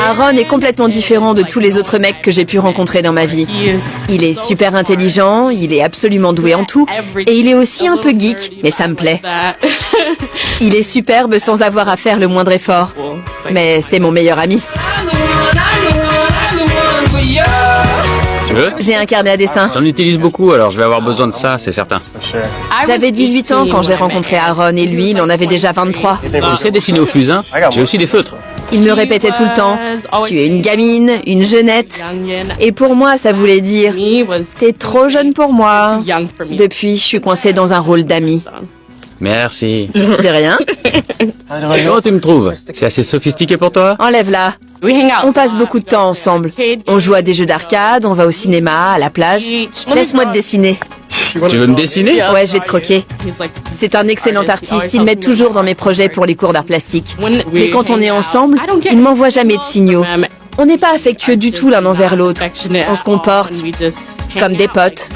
Aaron est complètement différent de tous les autres mecs que j'ai pu rencontrer dans ma vie. Il est super intelligent, il est absolument doué en tout, et il est aussi un peu geek, mais ça me plaît. Il est superbe sans avoir à faire le moindre effort. Mais c'est mon meilleur ami. Tu veux? J'ai un carnet à dessin. J'en utilise beaucoup, alors je vais avoir besoin de ça, c'est certain. J'avais 18 ans quand j'ai rencontré Aaron et lui, il en avait déjà 23. Tu sais dessiner au fusain? J'ai aussi des feutres. Il me répétait tout le temps, tu es une gamine, une jeunette. Et pour moi, ça voulait dire, t'es trop jeune pour moi. Depuis, je suis coincée dans un rôle d'ami. Merci. De rien. Comment tu me trouves? C'est assez sophistiqué pour toi? Enlève-la. On passe beaucoup de temps ensemble. On joue à des jeux d'arcade, on va au cinéma, à la plage. Laisse-moi te dessiner. Tu veux me dessiner? Ouais, je vais te croquer. C'est un excellent artiste, il m'aide toujours dans mes projets pour les cours d'art plastique. Mais quand on est ensemble, il ne m'envoie jamais de signaux. On n'est pas affectueux du tout l'un envers l'autre. On se comporte comme des potes.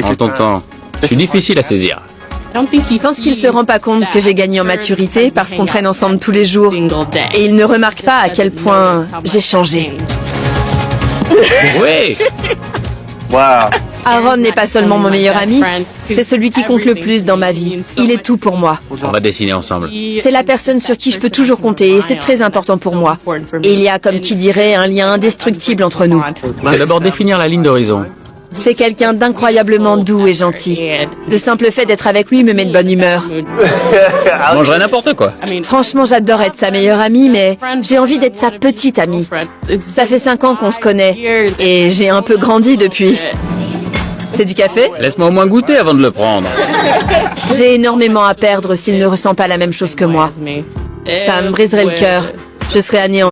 Prends ton temps. Je suis difficile à saisir. Je pense qu'il se rend pas compte que j'ai gagné en maturité parce qu'on traîne ensemble tous les jours. Et il ne remarque pas à quel point j'ai changé. Oui! Aaron n'est pas seulement mon meilleur ami, c'est celui qui compte le plus dans ma vie. Il est tout pour moi. On va dessiner ensemble. C'est la personne sur qui je peux toujours compter et c'est très important pour moi. Et il y a, comme qui dirait, un lien indestructible entre nous. C'est d'abord définir la ligne d'horizon. C'est quelqu'un d'incroyablement doux et gentil. Le simple fait d'être avec lui me met de bonne humeur. Je mangerai n'importe quoi. Franchement, j'adore être sa meilleure amie, mais j'ai envie d'être sa petite amie. Ça fait 5 ans qu'on se connaît et j'ai un peu grandi depuis. C'est du café? Laisse-moi au moins goûter avant de le prendre. J'ai énormément à perdre s'il ne ressent pas la même chose que moi. Ça me briserait le cœur. Je serais anéantie.